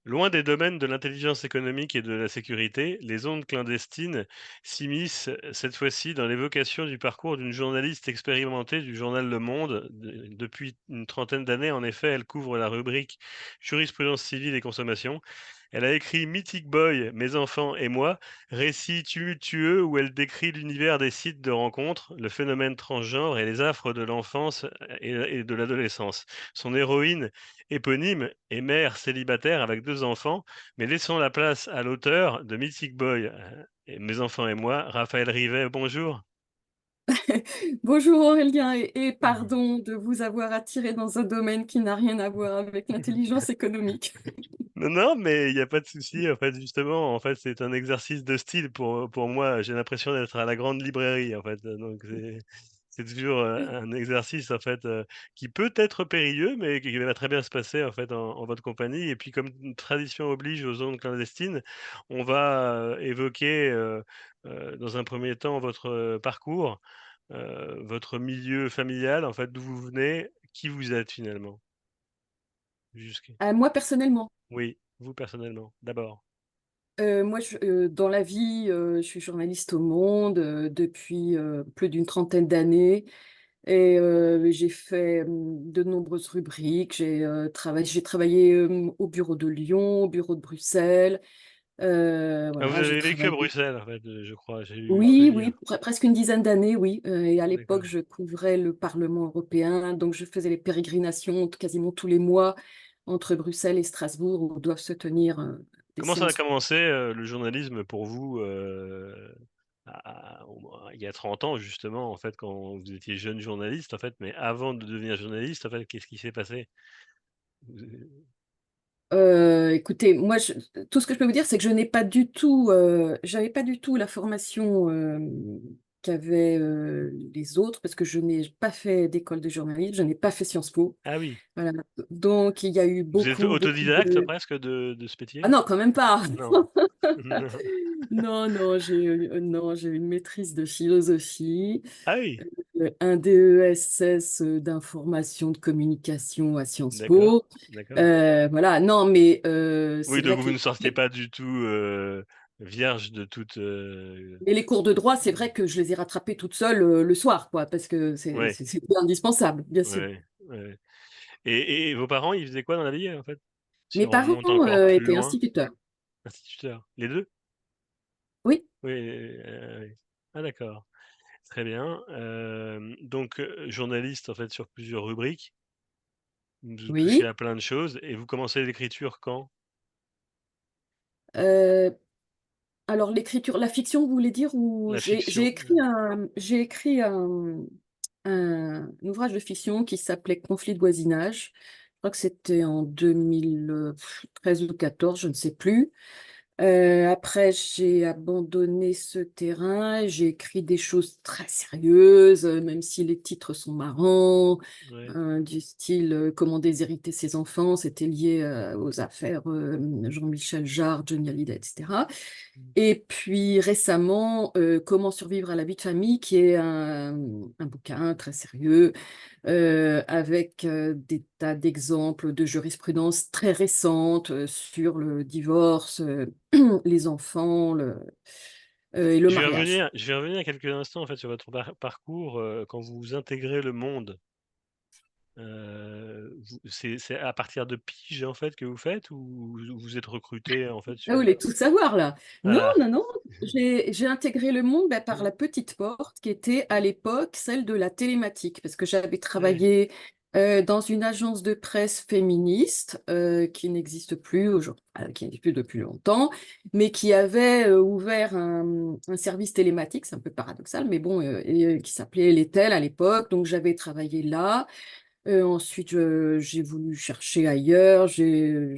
Loin des domaines de l'intelligence économique et de la sécurité, les ondes clandestines s'immiscent cette fois-ci dans l'évocation du parcours d'une journaliste expérimentée du journal Le Monde. Depuis une trentaine d'années, en effet, elle couvre la rubrique jurisprudence civile et consommation. Elle a écrit Mythic Boy, Mes enfants et moi, récit tumultueux où elle décrit l'univers des sites de rencontres, le phénomène transgenre et les affres de l'enfance et de l'adolescence. Son héroïne éponyme est mère célibataire avec 2 enfants, mais laissons la place à l'auteur de Mythic Boy, et Mes enfants et moi, Raphaël Rivet, bonjour. Bonjour Aurélien et Mmh. pardon de vous avoir attiré dans un domaine qui n'a rien à voir avec l'intelligence économique. Non, non, mais il y a pas de souci, en fait, justement, en fait, c'est un exercice de style pour moi. J'ai l'impression d'être à la grande librairie, en fait, donc c'est toujours, un exercice, en fait, qui peut être périlleux, mais qui va très bien se passer, en fait, en votre compagnie et puis comme une tradition oblige aux zones clandestines, on va, évoquer, dans un premier temps votre, parcours, votre milieu familial, en fait, d'où vous venez, qui vous êtes finalement? Jusqu Moi personnellement, Oui, vous personnellement, d'abord. dans la vie, je suis journaliste au Monde depuis plus d'une trentaine d'années et j'ai fait de nombreuses rubriques. J'ai travaillé au bureau de Lyon, au bureau de Bruxelles. Ah, vous Voilà, j'ai avez vécu à travaillé. Bruxelles, en fait, je crois, j'ai cru Oui, oui, lire. presque une dizaine d'années, oui. Et à l'époque, D'accord. je couvrais le Parlement européen, donc je faisais les pérégrinations quasiment tous les mois entre Bruxelles et Strasbourg, où doivent se tenir des Comment ça a séances. commencé, le journalisme pour vous, il y a 30 ans justement, en fait, quand vous étiez jeune journaliste, en fait, mais avant de devenir journaliste, en fait, qu'est-ce qui s'est passé? Vous Écoutez, tout ce que je peux vous dire, c'est que je n'ai pas du tout, j'avais pas du tout la formation qu'avaient les autres, parce que je n'ai pas fait d'école de journalisme, je n'ai pas fait Sciences Po. Ah oui, Voilà. Donc, il y a eu vous êtes beaucoup autodidacte de... presque de ce Ah métier? non, quand même pas. Non. Non, non, non, j'ai une maîtrise de philosophie, Ah oui, un DESS d'information de communication à Sciences d'accord, Po. d'accord. Voilà, non, mais c'est Oui, vrai donc que vous ne sortiez pas du tout, vierge de toute, mais les cours de droit, c'est vrai que je les ai rattrapés toute seule le soir, quoi, parce que ouais, c'était indispensable, bien sûr. ouais, ouais. Et vos parents, ils faisaient quoi dans la vie, en fait? Si Mes on parents remonte encore plus étaient loin, instituteurs. instituteurs, les 2. Oui, Oui, oui. Ah d'accord, très bien. Donc journaliste, en fait, sur plusieurs rubriques, vous touchez oui. à plein de choses et vous commencez l'écriture quand? Euh, alors l'écriture, la fiction, vous voulez dire, ou La fiction? j'ai écrit un ouvrage de fiction qui s'appelait Conflit de voisinage. Je crois que c'était en 2013 ou 14, je ne sais plus. Après, j'ai abandonné ce terrain. J'ai écrit des choses très sérieuses, même si les titres sont marrants, Ouais. du style Comment déshériter ses enfants. C'était lié aux affaires Jean-Michel Jarre, Johnny Hallyday, etc. Mmh. Et puis récemment, Comment survivre à la vie de famille, qui est un bouquin très sérieux avec des tas d'exemples de jurisprudence très récente sur le divorce, les enfants et le mariage. Je vais revenir quelques instants, en fait, sur votre parcours, quand vous intégrez le monde. Vous c'est à partir de pige, en fait, que vous faites ou vous êtes recruté, en fait, Ah, vous sur voulez tout savoir là? Non, voilà. non, non. J'ai intégré le monde par la petite porte qui était à l'époque celle de la télématique, parce que j'avais Ouais, travaillé dans une agence de presse féministe qui n'existe plus aujourd'hui, qui n'existe plus depuis longtemps, mais qui avait ouvert un service télématique, c'est un peu paradoxal, mais bon, qui s'appelait Lettel à l'époque. Donc j'avais travaillé là. Ensuite, j'ai voulu chercher ailleurs. J'ai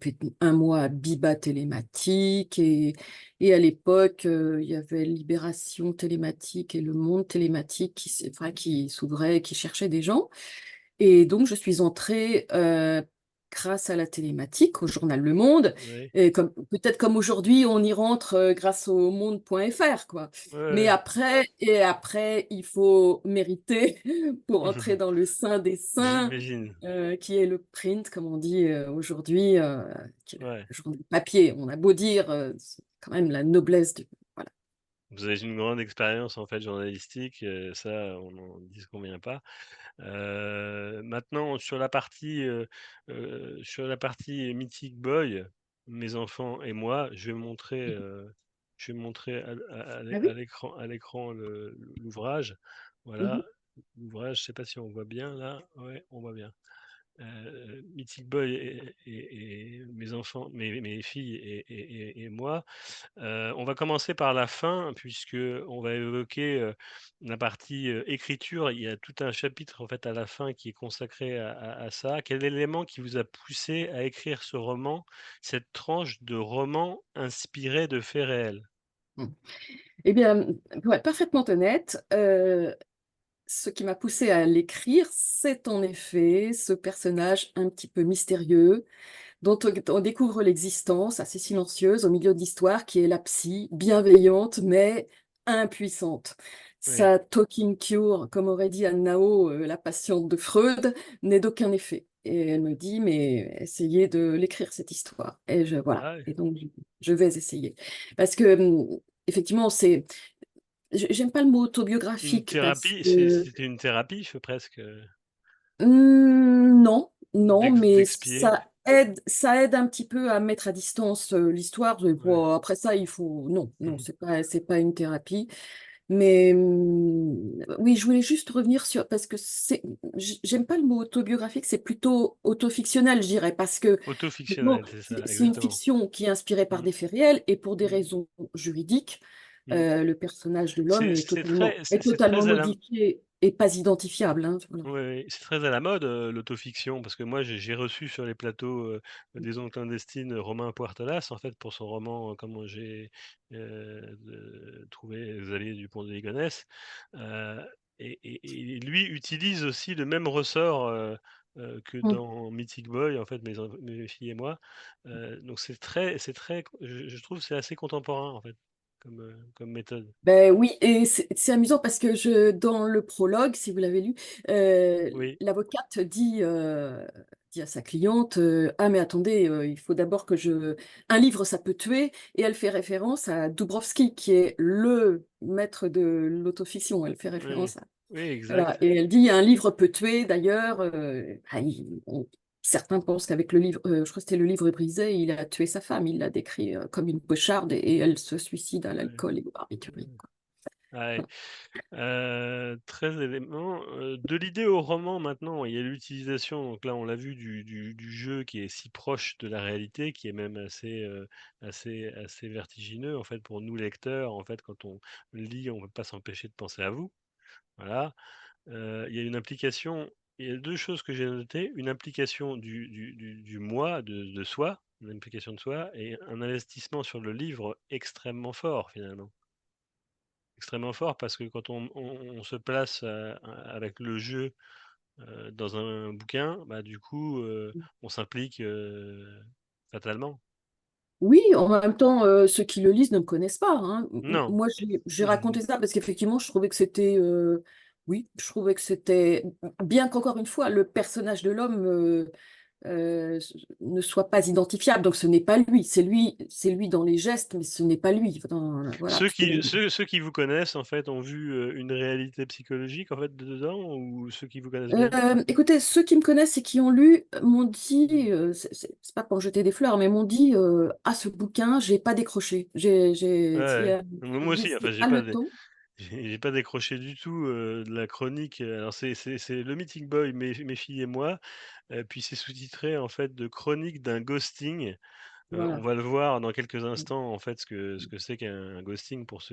fait un mois à Biba Télématique et à l'époque, il y avait Libération Télématique et Le Monde Télématique qui s'ouvrait, qui cherchait des gens. Et donc, je suis entrée. grâce à la télématique, au journal Le Monde, Oui. et comme, peut-être comme aujourd'hui, on y rentre grâce au monde.fr, quoi. Ouais, Mais ouais. après, il faut mériter pour entrer dans le sein des saints, J'imagine. qui est le print, comme on dit aujourd'hui, qui est Ouais. le journal papier. On a beau dire, c'est quand même la noblesse du... Voilà. Vous avez une grande expérience, en fait, journalistique, ça, on n'en disconvient pas. Maintenant sur la partie Mythic Boy, mes enfants et moi, je vais montrer Ah oui? à l'écran l'ouvrage. Mhm, Voilà, l'ouvrage, je sais pas si on voit bien là? Ouais, on voit bien. Mythic Boy et mes enfants, mes filles et moi. On va commencer par la fin puisque on va évoquer, la partie, écriture. Il y a tout un chapitre, en fait, à la fin qui est consacré à ça. Quel élément qui vous a poussé à écrire ce roman, cette tranche de roman inspiré de faits réels? mhm. Eh bien, pour être parfaitement honnête, ce qui m'a poussée à l'écrire, c'est en effet ce personnage un petit peu mystérieux, dont on découvre l'existence assez silencieuse au milieu de l'histoire, qui est la psy, bienveillante mais impuissante. Oui. Sa talking cure, comme aurait dit Anne Nao, la patiente de Freud, n'est d'aucun effet. Et elle me dit, mais essayez de l'écrire, cette histoire. Et voilà. Ah ouais. Et donc, je vais essayer. Parce que, effectivement, j'aime pas le mot Une autobiographique parce thérapie, que c'était une thérapie, presque, Non, non, mais d'expier? ça aide un petit peu à mettre à distance l'histoire. Ouais. Bon, après ça, il faut, non, non, Mmh. c'est pas une thérapie. Mais oui, je voulais juste revenir sur, parce que j'aime pas le mot autobiographique, c'est plutôt autofictionnel, je dirais, parce que bon, Autofictionnel, c'est ça, c'est une exactement. fiction qui est inspirée par Mmh. des faits réels et pour des Mmh. raisons juridiques, Mmh. le personnage de l'homme est C'est totalement très à la modifié et pas identifiable, hein, voilà. oui, oui, c'est très à la mode, l'autofiction, parce que moi j'ai reçu sur les plateaux, des ondes clandestines, Romain Puertolas, en fait, pour son roman, Comment j'ai, trouvé Xavier Dupont de Ligonnès, heu et lui utilise aussi le même ressort, que Mm. dans Mythic Boy, en fait, mes filles et moi, donc c'est très je trouve c'est assez contemporain, en fait, comme méthode. Ben oui, et c'est amusant parce que dans le prologue, si vous l'avez lu, Oui, l'avocate dit à sa cliente, ah mais attendez, il faut d'abord que je... Un livre, ça peut tuer, et elle fait référence à Dubrovski, qui est le maître de l'autofiction. Elle fait oui, référence à... oui, Voilà. exact. Et elle dit, un livre peut tuer, d'ailleurs. Certains pensent qu'avec le livre, je crois que c'était Le Livre brisé, il a tué sa femme. Il l'a décrit comme une pocharde, et elle se suicide à Ouais, l'alcool et au ouais, barbiturique, quoi. ouais. Voilà. 13 éléments, de l'idée au roman maintenant, il y a l'utilisation, donc là on l'a vu du jeu qui est si proche de la réalité, qui est même assez vertigineux en fait pour nous lecteurs. En fait, quand on lit, on ne peut pas s'empêcher de penser à vous, voilà. Il y a une implication, il y a 2 choses que j'ai notées, une implication du moi, de soi, une implication de soi et un investissement sur le livre extrêmement fort finalement. Extrêmement fort parce que quand on se place, avec le jeu, dans un bouquin, bah, du coup, on s'implique, fatalement. Oui, en même temps, ceux qui le lisent ne me connaissent pas, hein. Non. Moi, j'ai raconté ça parce qu'effectivement, je trouvais que c'était, oui, je trouvais que c'était, bien qu'encore une fois, le personnage de l'homme ne soit pas identifiable. Donc, ce n'est pas lui. C'est lui dans les gestes, mais ce n'est pas lui. Voilà, parce que Ceux qui vous connaissent, en fait, ont vu, une réalité psychologique, en fait, dedans ou ceux qui vous connaissent bien? écoutez, ceux qui me connaissent et qui ont lu m'ont dit, c'est pas pour jeter des fleurs, mais m'ont dit, ah, ce bouquin, j'ai pas décroché. Ouais, ouais. J'ai Moi aussi, enfin, resté haletant. j'ai pas décroché du tout, de la chronique, alors c'est le Mythic Boy, mes filles et moi, puis c'est sous-titré, en fait, de «Chronique d'un ghosting». On Voilà. va le voir dans quelques instants, en fait, ce que c'est qu'un ghosting pour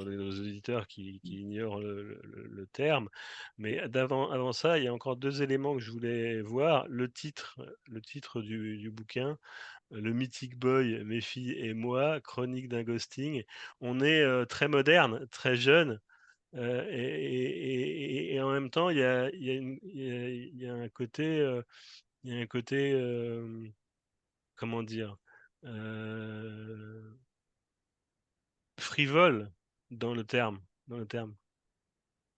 nos auditeurs qui ignorent le terme. Mais avant ça, il y a encore 2 éléments que je voulais voir. Le titre du bouquin, Le Mythic Boy, Mes filles et moi, chronique d'un ghosting. On est, très moderne, très jeune, et en même temps, il y a un côté, Il y a un côté, comment dire, heu, frivole dans le terme.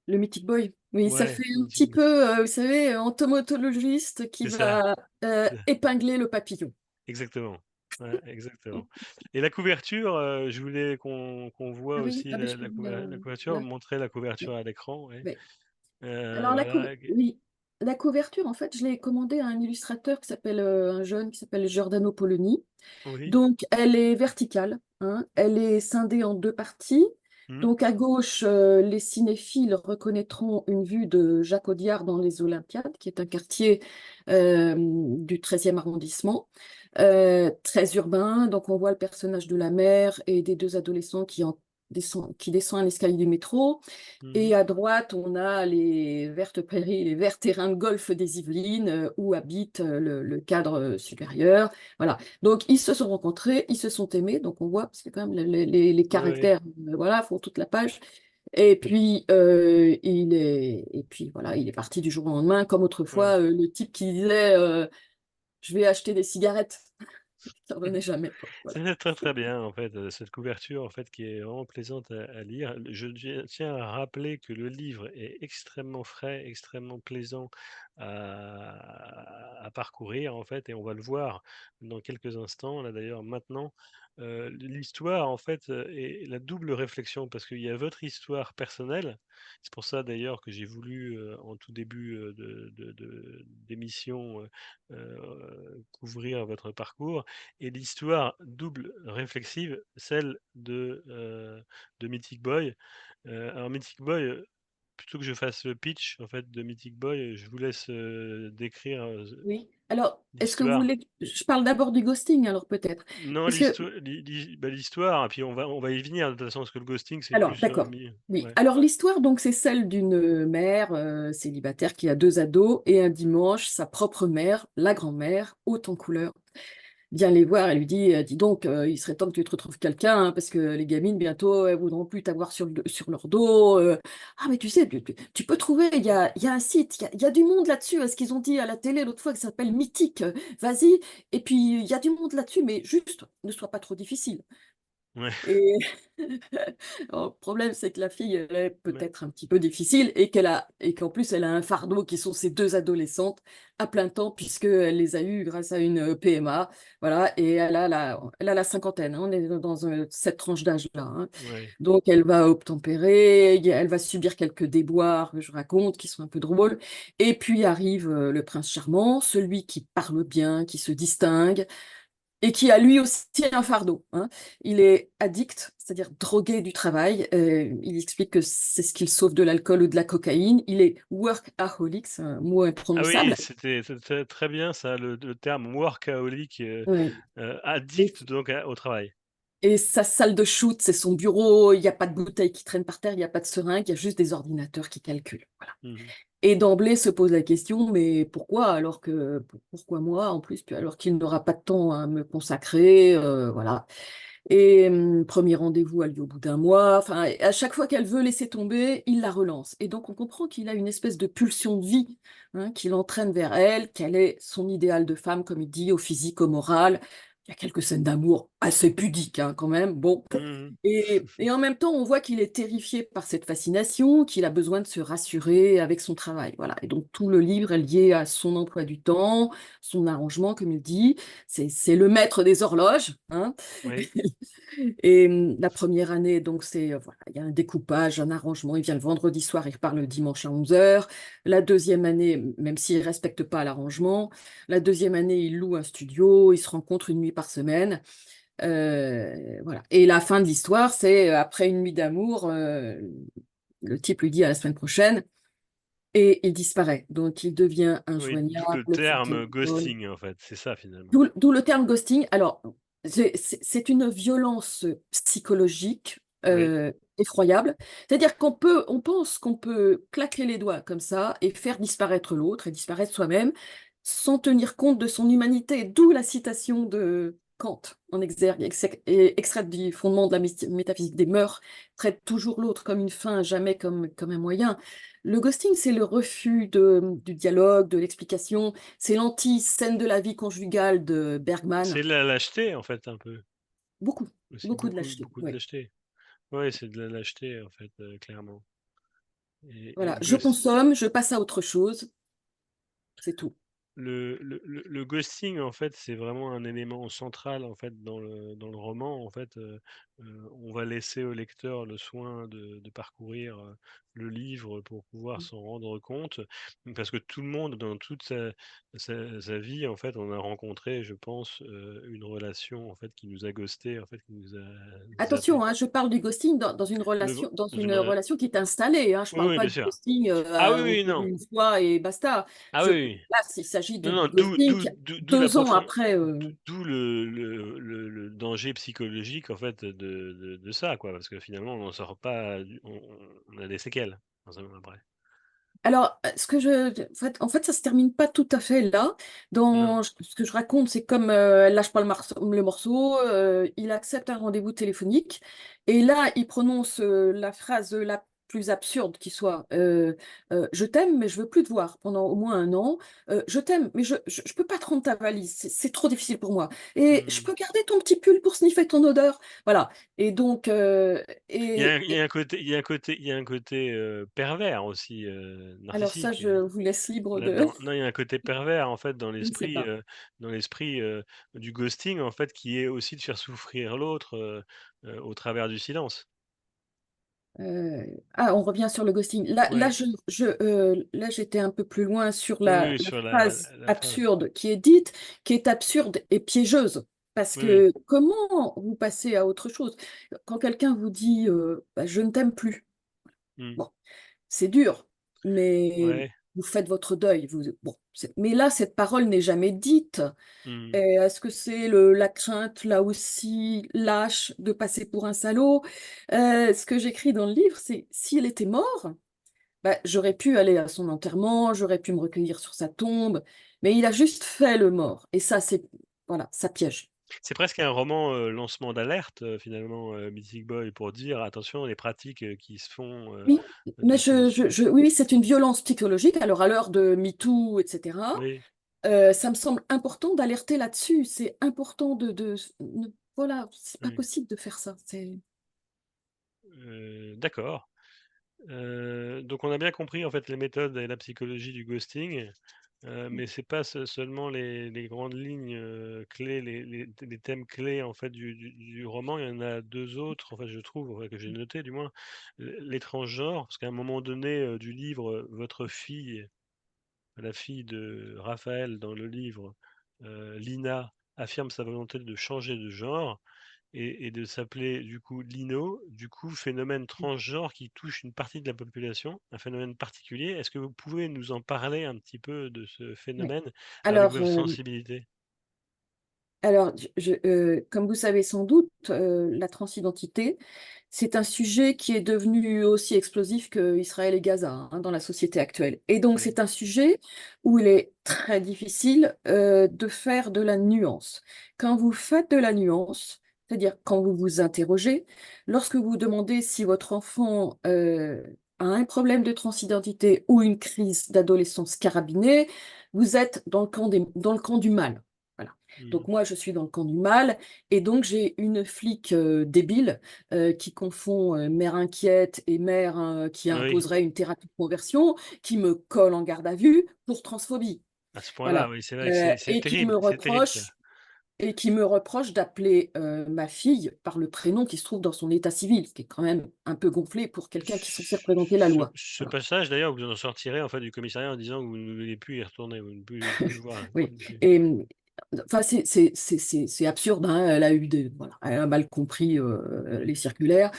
Le Mythic Boy. Oui, ça Ouais, fait un petit peu, vous savez, entomologiste qui c'est ça, va épingler le papillon. exactement. Ouais, exactement. Et la couverture, je voulais qu'on voit Ah oui, aussi ah ben, je peux vous la couverture, là, montrer la ouais, couverture à l'écran, ouais. ouais. Alors Voilà, oui, la couverture, en fait, je l'ai commandée à un illustrateur qui s'appelle, un jeune qui s'appelle Giordano Poloni. oui. Donc, elle est verticale, hein, elle est scindée en deux parties. Mmh. Donc, à gauche, les cinéphiles reconnaîtront une vue de Jacques Audiard dans les Olympiades, qui est un quartier du 13e arrondissement, très urbain. Donc, on voit le personnage de la mère et des deux adolescents qui descendent l'escalier du métro. Mmh. Et à droite, on a les vertes prairies, les verts terrains de golf des Yvelines, où habite le cadre supérieur. Voilà. Donc, ils se sont rencontrés, ils se sont aimés. Donc, on voit, parce que quand même, les Ouais, ouais. caractères, voilà, font toute la page. Et puis, et puis, voilà, il est parti du jour au lendemain, comme Ouais. autrefois, le type qui disait je vais acheter des cigarettes. Ça revenait jamais, quoi. Voilà. C'est très, très bien en fait, cette couverture en fait qui est vraiment plaisante à lire. Tiens à rappeler que le livre est extrêmement frais, extrêmement plaisant à parcourir en fait et on va le voir dans quelques instants, là d'ailleurs maintenant. L'histoire en fait, est la double réflexion parce qu'il y a votre histoire personnelle. C'est pour ça d'ailleurs que j'ai voulu, en tout début, d'émission, couvrir votre parcours et l'histoire double réflexive, celle de Mythic Boy. Alors Mythic Boy, plutôt que je fasse le pitch en fait de Mythic Boy, je vous laisse, décrire, Oui. Alors, est-ce que vous l'histoire. voulez que je parle d'abord du ghosting, alors peut-être? Non, Parce que l'histoire et puis on va y venir de toute façon parce que le ghosting c'est Alors, plus, d'accord. Oui. ouais. Alors, l'histoire, donc, c'est celle d'une mère célibataire qui a deux ados et un dimanche, sa propre mère, la grand-mère, haute en couleur, vient les voir et lui dit, dis donc, il serait temps que tu te retrouves quelqu'un, hein, parce que les gamines, bientôt, elles voudront plus t'avoir sur leur dos. Ah, mais tu sais, tu peux trouver, il y a un site, il y a du monde là-dessus. Ce qu'ils ont dit à la télé l'autre fois, que ça s'appelle Mythique. Vas-y. Et puis, il y a du monde là-dessus, mais juste, ne sois pas trop difficile. Ouais, Et alors, le problème, c'est que la fille, elle est ouais, peut-être un petit peu difficile et qu'en plus, elle a un fardeau qui sont ces deux adolescentes à plein temps, puisqu'elle les a eues grâce à une PMA. Voilà, et elle a la cinquantaine, hein, on est dans cette tranche d'âge-là, hein. ouais. Donc, elle va obtempérer, elle va subir quelques déboires que je raconte, qui sont un peu drôles. Et puis arrive le prince charmant, celui qui parle bien, qui se distingue et qui a lui aussi un fardeau, hein. Il est addict, c'est-à-dire drogué du travail. Il explique que c'est ce qu'il sauve de l'alcool ou de la cocaïne. Il est workaholic, c'est un mot Ah oui, imprononçable. c'était très bien ça, le terme workaholic, Ouais. Et, addict donc au travail. et sa salle de shoot, c'est son bureau. Il n'y a pas de bouteilles qui traînent par terre, il n'y a pas de seringues, il y a juste des ordinateurs qui calculent. Voilà. Mmh. Et d'emblée se pose la question, mais pourquoi pourquoi moi en plus, puis alors qu'il n'aura pas de temps à me consacrer, voilà. Et premier rendez-vous a lieu au bout d'un mois. Enfin, à chaque fois qu'elle veut laisser tomber, il la relance. Et donc, on comprend qu'il a une espèce de pulsion de vie, hein, qui l'entraîne vers elle, qu'elle est son idéal de femme, comme il dit, au physique, au moral. Il y a quelques scènes d'amour assez pudiques, hein, quand même. Bon. Mmh. Et en même temps, on voit qu'il est terrifié par cette fascination, qu'il a besoin de se rassurer avec son travail. Voilà. Et donc, tout le livre est lié à son emploi du temps, son arrangement, comme il dit. C'est le maître des horloges, hein. Oui. Et la première année, donc, voilà, il y a un découpage, un arrangement. Il vient le vendredi soir, il repart le dimanche à 11 heures. La deuxième année, même s'il ne respecte pas l'arrangement, la deuxième année, il loue un studio, ils se rencontrent une nuit par semaine. Voilà. Et la fin de l'histoire, c'est après une nuit d'amour, le type lui dit à la semaine prochaine et il disparaît. Donc, il devient Oui, d'où injoignable le au terme téléphone. ghosting en fait, c'est ça finalement. D'où le terme ghosting. Alors, c'est une violence psychologique Oui. effroyable. C'est-à-dire on pense qu'on peut claquer les doigts comme ça et faire disparaître l'autre et disparaître soi-même sans tenir compte de son humanité. D'où la citation de Kant en exergue et extraite du fondement de la métaphysique des mœurs, traite toujours l'autre comme une fin, jamais comme un moyen. Le ghosting, c'est le refus du dialogue, de l'explication. C'est l'anti-scène de la vie conjugale de C'est Bergman. la lâcheté, en fait, un peu. Beaucoup, Aussi beaucoup de beaucoup, lâcheté. beaucoup de Oui. lâcheté. Ouais, c'est de la lâcheté, en fait, clairement. Et Voilà, le je ghost, consomme, je passe à autre chose, c'est tout. le ghosting, en fait, c'est vraiment un élément central, en fait, dans le roman. En fait, on va laisser au lecteur le soin de parcourir, le livre pour pouvoir s'en rendre compte. Parce que tout le monde, dans toute sa vie, en fait, on a rencontré, je pense, une relation, en fait, qui nous a ghosté, en fait, qui nous a zappé. Attention, hein, je parle du ghosting dans Dans une une rela relation qui est installée. Hein, je ne Oui, parle oui, pas bien du sûr. ghosting Ah oui, on oui, s'est non. vu une fois et basta. Ah oui, oui. Là, il s'agit Non, du non, ghosting d'où la 2 ans profond après. d'où le danger psychologique, en fait, de ça, quoi. Parce que finalement, on n'en sort pas du on a des séquelles, dans un après. Alors, en fait, ça se termine pas tout à fait là. Non. Ce que je raconte, c'est comme elle lâche pas le morceau, il accepte un rendez-vous téléphonique, et là, il prononce la phrase la plus absurde qui soit je t'aime, mais je veux plus te voir pendant au moins 1 an. Je t'aime, mais je peux pas te rendre ta valise, c'est trop difficile pour moi. Et je Mmh. peux garder ton petit pull pour sniffer ton odeur. Voilà. Et donc, Il y a un côté il y a un côté, pervers aussi, alors ça, narcissique, je vous laisse libre de. là-dedans. Non, il y a un côté pervers, en fait, Je ne sais pas. dans l'esprit, du ghosting, en fait, qui est aussi de faire souffrir l'autre, au travers du silence. On revient sur le ghosting. Ouais. Là, j'étais un peu plus loin sur Oui, la, oui, la sur phrase la phrase. absurde qui est dite, qui est absurde et piégeuse. Parce Oui, oui. que comment vous passez à autre chose? Quand quelqu'un vous dit bah, je ne t'aime plus, Mmh. bon, c'est dur, mais Ouais. vous faites votre deuil. Bon, mais là, cette parole n'est jamais dite. Et Mmh. est-ce que c'est la crainte, là aussi, lâche de passer pour un salaud? Ce que j'écris dans le livre, c'est s'il était mort, bah, j'aurais pu aller à son enterrement, j'aurais pu me recueillir sur sa tombe, mais il a juste fait le mort. Et ça, voilà, ça piège. C'est presque un roman, lancement d'alerte, finalement, Mythic Boy, pour dire: «Attention, les pratiques, qui se font, Oui, mais de séduction». oui, oui, c'est une violence psychologique. Alors, à l'heure de MeToo, etc., Oui, ça me semble important d'alerter là-dessus. C'est important voilà, c'est pas oui, possible de faire ça. d'accord. Donc on a bien compris, en fait, les méthodes et la psychologie du ghosting, mais c'est pas seulement les grandes lignes, clés, les thèmes clés, en fait, du roman. Il y en a 2 autres, en fait, je trouve, ouais, que j'ai noté du moins. L'étrange genre, parce qu'à un moment donné, du livre, votre fille, la fille de Raphaël dans le livre, Lina, affirme sa volonté de changer de genre et de s'appeler du coup Lino, du coup phénomène transgenre qui touche une partie de la population, un phénomène particulier. Est-ce que vous pouvez nous en parler un petit peu de ce Ouais. phénomène avec Alors, votre sensibilité? comme vous savez sans doute, la transidentité, c'est un sujet qui est devenu aussi explosif que Israël et Gaza, hein, dans la société actuelle. Et donc, Oui. c'est un sujet où il est très difficile de faire de la nuance. Quand vous faites de la nuance, c'est-à-dire quand vous vous interrogez, lorsque vous demandez si votre enfant a un problème de transidentité ou une crise d'adolescence carabinée, vous êtes dans le camp du mal. Voilà. Mmh. Donc moi, je suis dans le camp du mal, et donc j'ai une flic débile qui confond mère inquiète et mère qui Oui, imposerait une thérapie de conversion, qui me colle en garde à vue pour transphobie. à ce point-là, Voilà. oui, c'est vrai que Et c'est terrible ça. qui me reproche d'appeler ma fille par le prénom qui se trouve dans son état civil, ce qui est quand même un peu gonflé pour quelqu'un qui est censé représenter la loi. Ce Voilà. passage d'ailleurs, vous en sortirez en fait du commissariat en disant que vous ne voulez plus y retourner, vous ne pouvez plus le voir. Oui. Et enfin, c'est absurde, hein. Elle a eu voilà, elle a mal compris les circulaires,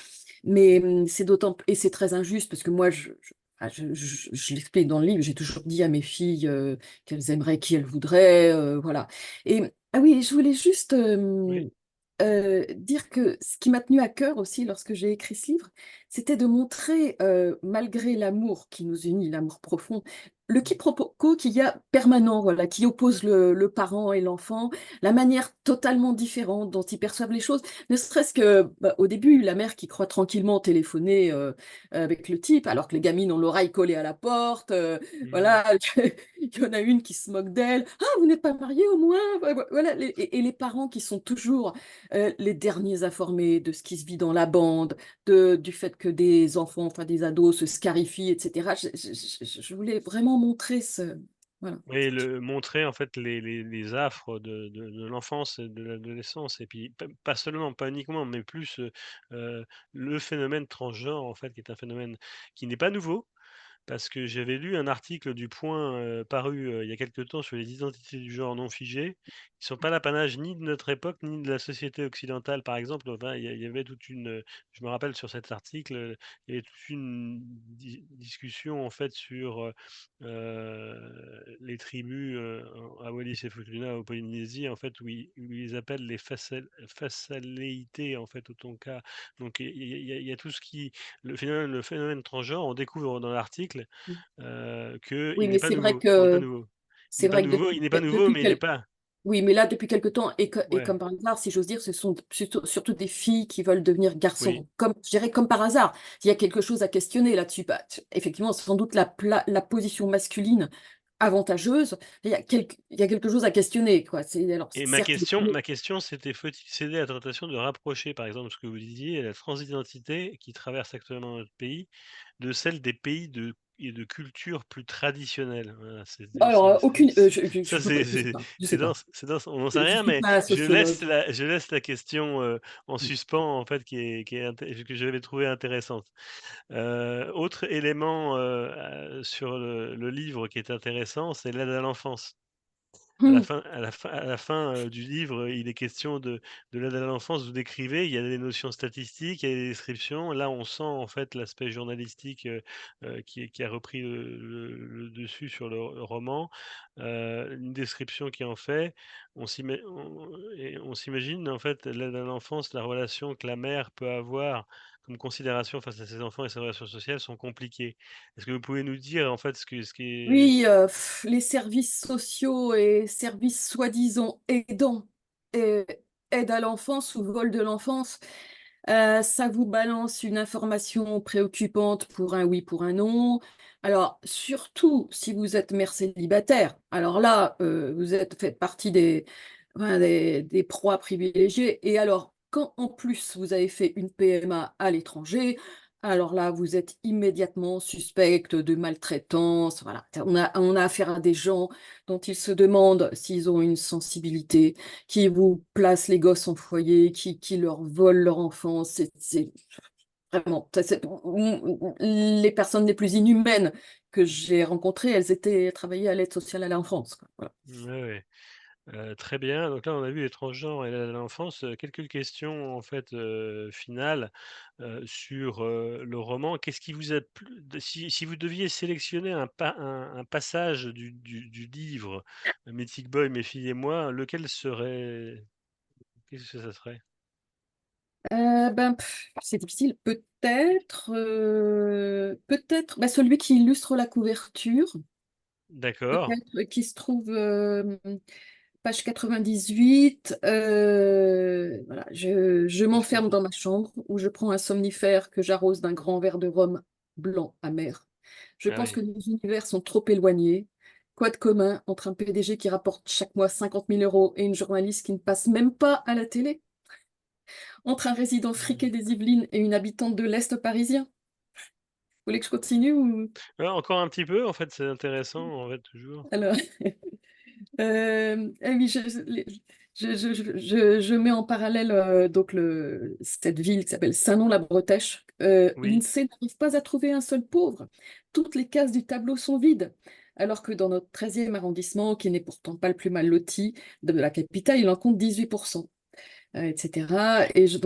mais c'est d'autant et c'est très injuste parce que moi, je l'explique dans le livre. J'ai toujours dit à mes filles qu'elles aimeraient qui elles voudraient, voilà. Et ah oui, je voulais juste Oui, dire que ce qui m'a tenu à cœur aussi lorsque j'ai écrit ce livre, c'était de montrer, malgré l'amour qui nous unit, l'amour profond, le quiproquo qu'il y a permanent, voilà, qui oppose le parent et l'enfant, la manière totalement différente dont ils perçoivent les choses, ne serait-ce que bah, au début, la mère qui croit tranquillement téléphoner avec le type, alors que les gamines ont l'oreille collée à la porte, Mmh. voilà, il y en a une qui se moque d'elle, ah, vous n'êtes pas mariée au moins, voilà, et les parents qui sont toujours les derniers informés de ce qui se vit dans la bande, du fait que des enfants, enfin des ados se scarifient, etc. Je voulais vraiment montrer ce... Voilà. Oui, montrer en fait les affres de l'enfance et de l'adolescence et puis pas seulement, pas uniquement, mais plus, le phénomène transgenre en fait qui est un phénomène qui n'est pas nouveau. Parce que j'avais lu un article du Point, paru, il y a quelque temps sur les identités du genre non figées, qui sont pas l'apanage ni de notre époque, ni de la société occidentale, par exemple. Enfin, il y avait toute une, je me rappelle sur cet article, il y avait toute une discussion en fait sur, les tribus, à Wallis et Futuna, en Polynésie, en fait, où ils appellent les fassaléités, en fait, au Tonka. Donc il y a tout ce qui le phénomène transgenre, on découvre dans l'article, Oui, qu'il n'est mais pas c'est vrai nouveau. Il n'est pas que nouveau. Il n'est c'est pas vrai que nouveau, il n'est pas nouveau, mais il n'est pas oui, mais là, depuis quelque temps, et ouais, comme par hasard, si j'ose dire, ce sont surtout des filles qui veulent devenir oui. garçons, comme, je dirais comme par hasard. Il y a quelque chose à questionner là-dessus. Bah, effectivement, sans doute la position masculine avantageuse, il y a quelque chose à questionner, quoi. Alors, Et certes, ma question, c'était: faut-il céder à la tentation de rapprocher, par exemple, ce que vous disiez, la transidentité qui traverse actuellement notre pays, de celle des pays de culture plus traditionnelle? Voilà, alors, aucune, ça, je peux pas, je sais pas, je sais pas. c'est dense, on n'en sait Je rien, suis mais pas sociologue. je laisse la question, en suspens, en fait, qui est que j'avais trouvé intéressante. Autre élément, sur le livre qui est intéressant, c'est l'aide à l'enfance. Hmm. À la fin, du livre, il est question de l'aide à l'enfance. Vous décrivez, il y a des notions statistiques, il y a des descriptions. Là, on sent en fait l'aspect journalistique, qui a repris le dessus sur le roman. Une description qui en fait. On s'imagine en fait l'aide à l'enfance, la relation que la mère peut avoir comme considération face à ses enfants et ses relations sociales sont compliquées. Est-ce que vous pouvez nous dire en fait ce qui est Oui, les services sociaux et services soi-disant aidants, et aide à l'enfance ou vol de l'enfance, ça vous balance une information préoccupante pour un oui, pour un non. Alors, surtout si vous êtes mère célibataire, alors là, faites partie enfin, des proies privilégiées. Et alors, quand en plus vous avez fait une PMA à l'étranger, alors là, vous êtes immédiatement suspecte de maltraitance. Voilà. On a affaire à des gens dont ils se demandent s'ils ont une sensibilité, qui vous placent les gosses en foyer, qui leur volent leur enfance. C'est vraiment... les personnes les plus inhumaines que j'ai rencontrées, elles étaient travaillées à l'aide sociale à l'enfance, quoi. Voilà. ouais, ouais. Très bien, donc là, on a vu les transgenres et l'enfance, quelques questions en fait, finales, sur, le roman. Qu'est-ce qui vous a plu si vous deviez sélectionner un passage du livre, Mythic Boy, Mes filles et moi, lequel serait qu'est-ce que ça serait? C'est difficile. Peut-être bah, celui qui illustre la couverture, D'accord, peut-être qui se trouve page 98. Voilà, je je m'enferme comprends. dans ma chambre où je prends un somnifère que j'arrose d'un grand verre de rhum blanc amer. Je Ah pense oui. que nos univers sont trop éloignés. Quoi de commun entre un PDG qui rapporte chaque mois 50 000 € et une journaliste qui ne passe même pas à la télé? Entre un résident friqué Mmh. des Yvelines et une habitante de l'Est parisien? Vous voulez que je continue ou... Encore un petit peu, en fait, c'est intéressant, en fait, toujours. Alors, ah oui, je mets en parallèle donc cette ville qui s'appelle Saint-Nom-la-Bretèche. Oui. L'INSEE n'arrive pas à trouver un seul pauvre. Toutes les cases du tableau sont vides. Alors que dans notre 13e arrondissement, qui n'est pourtant pas le plus mal loti de la capitale, il en compte 18%. Etc. Et je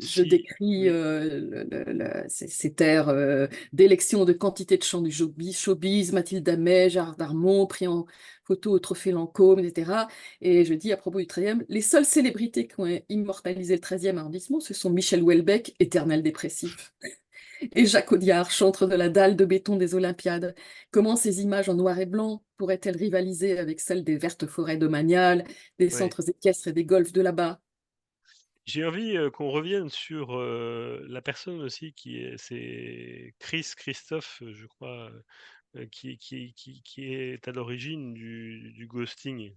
Si décris oui. ces terres d'élection de quantité de chants du showbiz, Mathilde Amet, Gérard Darmon, pris en photo au Trophée Lancôme, etc. Et je dis à propos du 13e, les seules célébrités qui ont immortalisé le 13e arrondissement, ce sont Michel Houellebecq, éternel dépressif. Et Jacques Audiard, chantre de la dalle de béton des Olympiades. Comment ces images en noir et blanc pourraient-elles rivaliser avec celles des vertes forêts de Manial, des Ouais. centres équestres et des golfs de là-bas? J'ai envie, qu'on revienne sur, la personne aussi c'est Christophe, je crois, qui est à l'origine du ghosting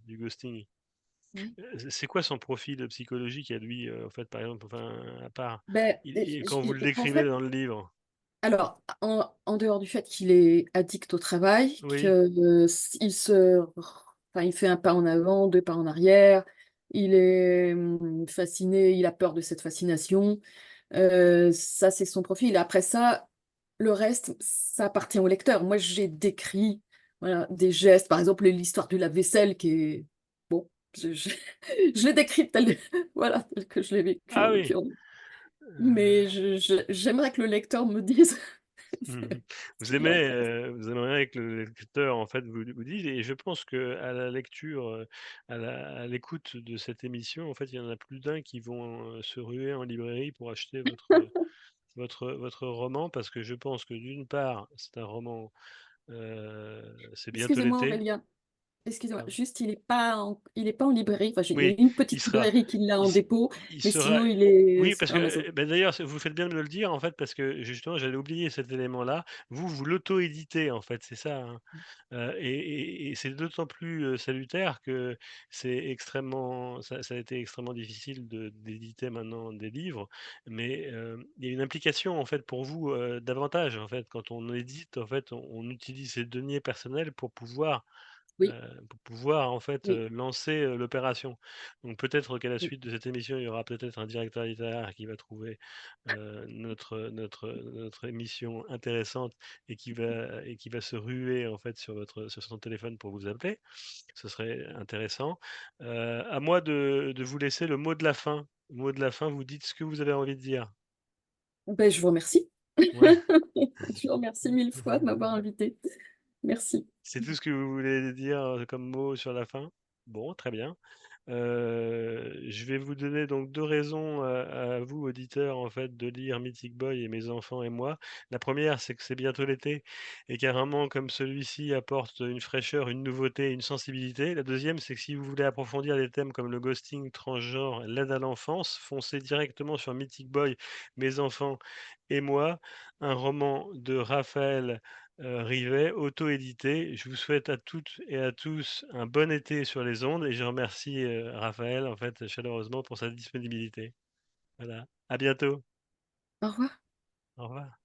Oui. C'est quoi son profil psychologique à lui, en fait, par exemple, enfin, à part Ben, quand vous le en décrivez fait, dans le livre? alors, en dehors du fait qu'il est addict au travail, Oui, que enfin, il fait un pas en avant, deux pas en arrière, il est fasciné, il a peur de cette fascination. Ça, c'est son profil. Après ça, le reste, ça appartient au lecteur. Moi, j'ai décrit, voilà, des gestes, par exemple, l'histoire du lave-vaisselle qui est, bon, je l'ai décrite telle, voilà, telle que je l'ai vécu ah en oui, l'occurrence. heu, Mais j'aimerais que le lecteur me dise. mmh Ce qu'il en pense. Vous aimeriez que le lecteur, en fait, vous dise et je pense qu'à la lecture, à l'écoute de cette émission, en fait, il y en a plus d'un qui vont, se ruer en librairie pour acheter votre roman parce que je pense que d'une part, c'est un roman, c'est bientôt Excusez-moi, l'été, Aurélien. Excusez-moi. pardon. Juste, il est pas en librairie. Enfin, il y a Oui, une il petite sera librairie qui l'a il en s dépôt, il mais sera sinon, il est oui, sur parce que, Amazon. d'ailleurs, vous faites bien de me le dire, en fait, parce que justement, j'allais oublier cet élément-là. Vous l'auto-éditez, en fait, c'est ça, hein? Et c'est d'autant plus, salutaire que ça a été extrêmement difficile d'éditer maintenant des livres, mais, il y a une implication, en fait, pour vous, davantage, en fait. Quand on édite, en fait, on utilise ses deniers personnels Oui, pour pouvoir en fait, oui, lancer, l'opération. Donc peut-être qu'à la oui. suite de cette émission, il y aura peut-être un directeur littéraire qui va trouver, notre émission intéressante et qui va se ruer en fait sur son téléphone pour vous appeler. Ce serait intéressant. À moi de vous laisser le mot de la fin. Le mot de la fin, vous dites ce que vous avez envie de dire. Ben, je vous remercie. Ouais. Je vous remercie mille fois de m'avoir invité. Merci. C'est tout ce que vous voulez dire, comme mot sur la fin? Bon, très bien. Je vais vous donner donc 2 raisons, à vous auditeurs, en fait, de lire Mythic Boy et mes enfants et moi. La première, c'est que c'est bientôt l'été et qu'un roman comme celui-ci apporte une fraîcheur, une nouveauté, une sensibilité. La deuxième, c'est que si vous voulez approfondir des thèmes comme le ghosting, transgenre, l'aide à l'enfance, foncez directement sur Mythic Boy, mes enfants et moi, un roman de Raphaël Rivet, auto-édité. Je vous souhaite à toutes et à tous un bon été sur les ondes et je remercie, Raphaël, en fait, chaleureusement pour sa disponibilité. Voilà. À bientôt. Au revoir. Au revoir.